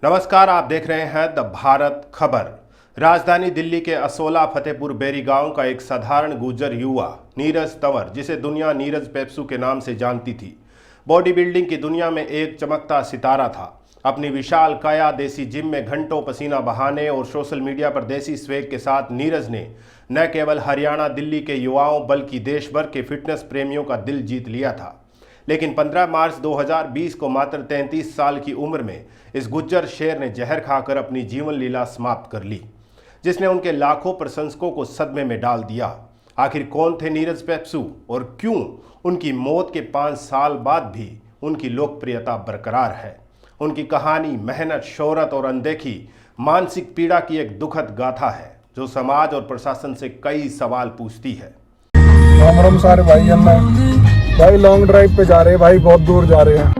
नमस्कार, आप देख रहे हैं द भारत खबर। राजधानी दिल्ली के असोला फतेहपुर बेरी गांव का एक साधारण गुर्जर युवा नीरज तंवर, जिसे दुनिया नीरज पेप्सू के नाम से जानती थी, बॉडी बिल्डिंग की दुनिया में एक चमकता सितारा था। अपनी विशाल काया, देसी जिम में घंटों पसीना बहाने और सोशल मीडिया पर देसी स्वेग के साथ नीरज ने न केवल हरियाणा दिल्ली के युवाओं बल्कि देश भर के फिटनेस प्रेमियों का दिल जीत लिया था। लेकिन 15 मार्च 2020 को मात्र 33 साल की उम्र में इस गुज्जर शेर ने जहर खाकर अपनी जीवन लीला समाप्त कर ली, जिसने उनके लाखों प्रशंसकों को सदमे में डाल दिया। आखिर कौन थे नीरज पेप्सू और क्यों उनकी मौत के 5 साल बाद भी उनकी लोकप्रियता बरकरार है? उनकी कहानी मेहनत, शोहरत और अनदेखी मानसिक पीड़ा की एक दुखद गाथा है, जो समाज और प्रशासन से कई सवाल पूछती है। राम राम सारे भाई, हम भाई लॉन्ग ड्राइव पे जा रहे हैं भाई, बहुत दूर जा रहे हैं।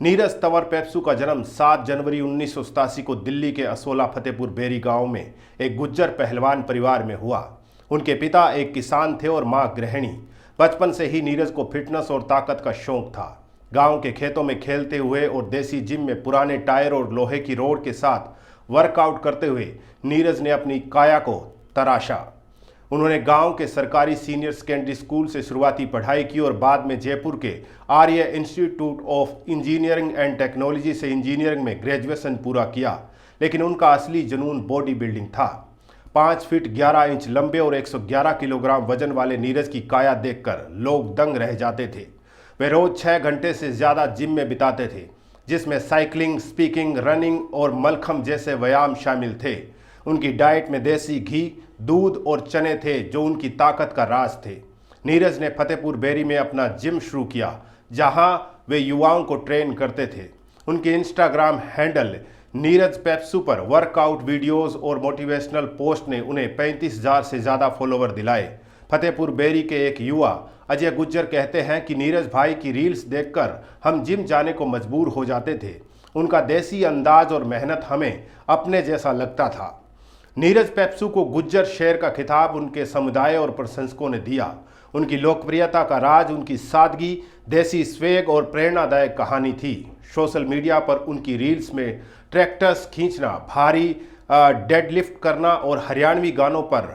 नीरज तंवर पेप्सू का जन्म 7 जनवरी 1987 को दिल्ली के असोला फतेहपुर बेरी गांव में एक गुज्जर पहलवान परिवार में हुआ। उनके पिता एक किसान थे और मां गृहिणी। बचपन से ही नीरज को फिटनेस और ताकत का शौक था। गांव के खेतों में खेलते हुए और देसी जिम में पुराने टायर और लोहे की रोड के साथ वर्कआउट करते हुए नीरज ने अपनी काया को तराशा। उन्होंने गांव के सरकारी सीनियर सेकेंडरी स्कूल से शुरुआती पढ़ाई की और बाद में जयपुर के Arya Institute of Engineering and Technology से इंजीनियरिंग में ग्रेजुएशन पूरा किया। लेकिन उनका असली जुनून बॉडी बिल्डिंग था। 5 फीट 11 इंच लंबे और 111 किलोग्राम वजन वाले नीरज की काया देखकर लोग दंग रह जाते थे। वे रोज 6 घंटे से ज़्यादा जिम में बिताते थे, जिसमें साइकिलिंग, स्पीकिंग, रनिंग और मलखम जैसे व्यायाम शामिल थे। उनकी डाइट में देसी घी, दूध और चने थे, जो उनकी ताकत का राज थे। नीरज ने फतेहपुर बेरी में अपना जिम शुरू किया, जहां वे युवाओं को ट्रेन करते थे। उनके इंस्टाग्राम हैंडल नीरज पेप्सू पर वर्कआउट वीडियोस और मोटिवेशनल पोस्ट ने उन्हें 35,000 से ज़्यादा फॉलोवर दिलाए। फतेहपुर बेरी के एक युवा अजय गुज्जर कहते हैं कि नीरज भाई की रील्स देखकर हम जिम जाने को मजबूर हो जाते थे। उनका देसी अंदाज और मेहनत हमें अपने जैसा लगता था। नीरज पेप्सू को गुज्जर शेर का खिताब उनके समुदाय और प्रशंसकों ने दिया। उनकी लोकप्रियता का राज उनकी सादगी, देसी स्वेग और प्रेरणादायक कहानी थी। सोशल मीडिया पर उनकी रील्स में ट्रैक्टर्स खींचना, भारी डेडलिफ्ट करना और हरियाणवी गानों पर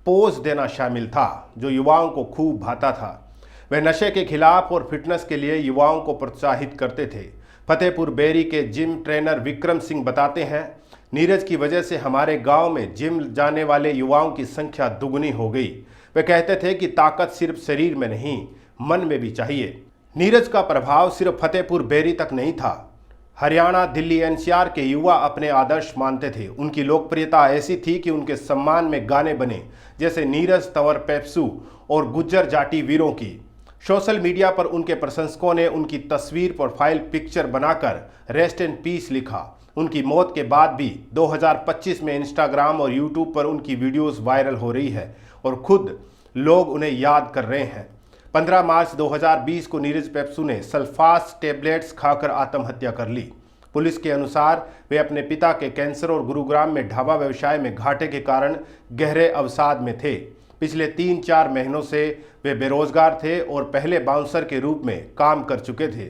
पोज देना शामिल था, जो युवाओं को खूब भाता था। वे नशे के खिलाफ और फिटनेस के लिए युवाओं को प्रोत्साहित करते थे। फतेहपुर बेरी के जिम ट्रेनर विक्रम सिंह बताते हैं, नीरज की वजह से हमारे गांव में जिम जाने वाले युवाओं की संख्या दुगनी हो गई। वे कहते थे कि ताकत सिर्फ शरीर में नहीं, मन में भी चाहिए। नीरज का प्रभाव सिर्फ फतेहपुर बेरी तक नहीं था। हरियाणा, दिल्ली, एनसीआर के युवा अपने आदर्श मानते थे। उनकी लोकप्रियता ऐसी थी कि उनके सम्मान में गाने बने, जैसे नीरज तंवर पेप्सू और गुज्जर जाटी वीरों की। सोशल मीडिया पर उनके प्रशंसकों ने उनकी तस्वीर प्रोफाइल पिक्चर बनाकर रेस्ट इन पीस लिखा। उनकी मौत के बाद भी 2025 में इंस्टाग्राम और यूट्यूब पर उनकी वीडियोस वायरल हो रही है और खुद लोग उन्हें याद कर रहे हैं। 15 मार्च 2020 को नीरज पेप्सू ने सल्फास टेबलेट्स खाकर आत्महत्या कर ली। पुलिस के अनुसार वे अपने पिता के कैंसर और गुरुग्राम में ढाबा व्यवसाय में घाटे के कारण गहरे अवसाद में थे। पिछले 3-4 महीनों से वे बेरोजगार थे और पहले बाउंसर के रूप में काम कर चुके थे।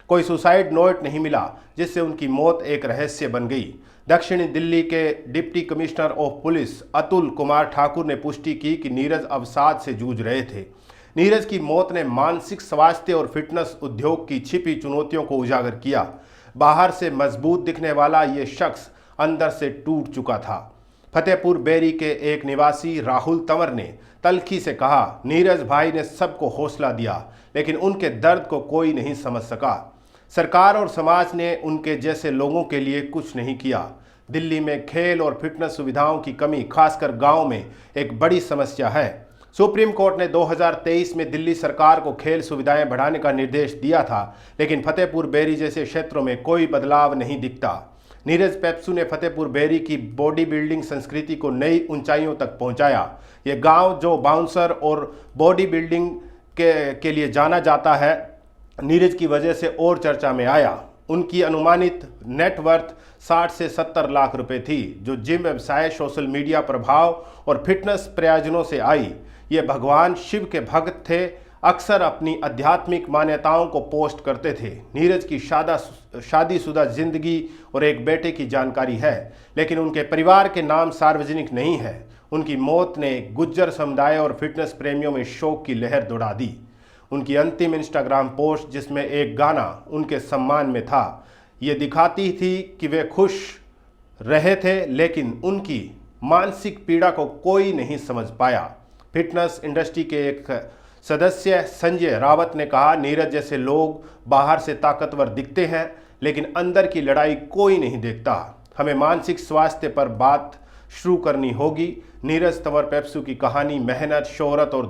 कोई सुसाइड नोट नहीं मिला, जिससे उनकी मौत एक रहस्य बन गई। दक्षिणी दिल्ली के deputy commissioner of police Atul Kumar Thakur ने पुष्टि की कि नीरज अवसाद से जूझ रहे थे। नीरज की मौत ने मानसिक स्वास्थ्य और फिटनेस उद्योग की छिपी चुनौतियों को उजागर किया। बाहर से मजबूत दिखने वाला ये शख्स अंदर से टूट चुका था। फतेहपुर बेरी के एक निवासी राहुल तंवर ने तल्खी से कहा, नीरज भाई ने सबको हौसला दिया, लेकिन उनके दर्द को कोई नहीं समझ सका। सरकार और समाज ने उनके जैसे लोगों के लिए कुछ नहीं किया। दिल्ली में खेल और फिटनेस सुविधाओं की कमी, खासकर गांव में, एक बड़ी समस्या है। सुप्रीम कोर्ट ने 2023 में दिल्ली सरकार को खेल सुविधाएं बढ़ाने का निर्देश दिया था, लेकिन फतेहपुर बेरी जैसे क्षेत्रों में कोई बदलाव नहीं दिखता। नीरज पेप्सू ने फतेहपुर बेरी की बॉडी बिल्डिंग संस्कृति को नई ऊंचाइयों तक पहुंचाया। ये गांव जो बाउंसर और बॉडी बिल्डिंग के लिए जाना जाता है, नीरज की वजह से और चर्चा में आया। उनकी अनुमानित नेटवर्थ 60 से 70 लाख रुपए थी, जो जिम व्यवसाय, सोशल मीडिया प्रभाव और फिटनेस प्रयोजनों से आई। ये भगवान शिव के भक्त थे, अक्सर अपनी आध्यात्मिक मान्यताओं को पोस्ट करते थे। नीरज की शादीशुदा जिंदगी और एक बेटे की जानकारी है, लेकिन उनके परिवार के नाम सार्वजनिक नहीं है। उनकी मौत ने गुज्जर समुदाय और फिटनेस प्रेमियों में शोक की लहर दौड़ा दी। उनकी अंतिम इंस्टाग्राम पोस्ट, जिसमें एक गाना उनके सम्मान में था, ये दिखाती थी कि वे खुश रहे थे, लेकिन उनकी मानसिक पीड़ा को कोई नहीं समझ पाया। फिटनेस इंडस्ट्री के एक सदस्य संजय रावत ने कहा, नीरज जैसे लोग बाहर से ताकतवर दिखते हैं, लेकिन अंदर की लड़ाई कोई नहीं देखता। हमें मानसिक स्वास्थ्य पर बात शुरू करनी होगी। नीरज तंवर पेप्सू की कहानी मेहनत, शोहरत और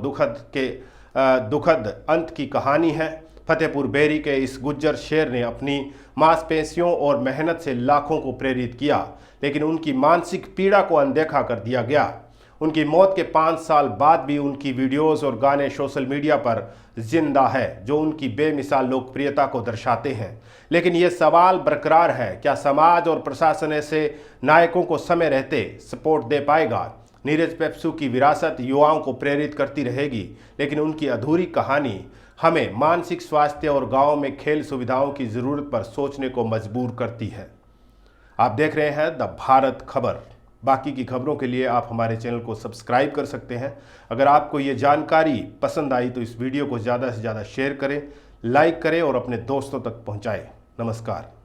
दुखद अंत की कहानी है। फतेहपुर बेरी के इस गुज्जर शेर ने अपनी मांसपेशियों और मेहनत से लाखों को प्रेरित किया, लेकिन उनकी मानसिक पीड़ा को अनदेखा कर दिया गया। उनकी मौत के 5 साल बाद भी उनकी वीडियोस और गाने सोशल मीडिया पर जिंदा है, जो उनकी बेमिसाल लोकप्रियता को दर्शाते हैं। लेकिन ये सवाल बरकरार है, क्या समाज और प्रशासन ऐसे नायकों को समय रहते सपोर्ट दे पाएगा? नीरज पेप्सू की विरासत युवाओं को प्रेरित करती रहेगी, लेकिन उनकी अधूरी कहानी हमें मानसिक स्वास्थ्य और गाँव में खेल सुविधाओं की ज़रूरत पर सोचने को मजबूर करती है। आप देख रहे हैं द भारत खबर। बाकी की खबरों के लिए आप हमारे चैनल को सब्सक्राइब कर सकते हैं। अगर आपको ये जानकारी पसंद आई तो इस वीडियो को ज़्यादा से ज़्यादा शेयर करें, लाइक करें और अपने दोस्तों तक पहुंचाएं। नमस्कार।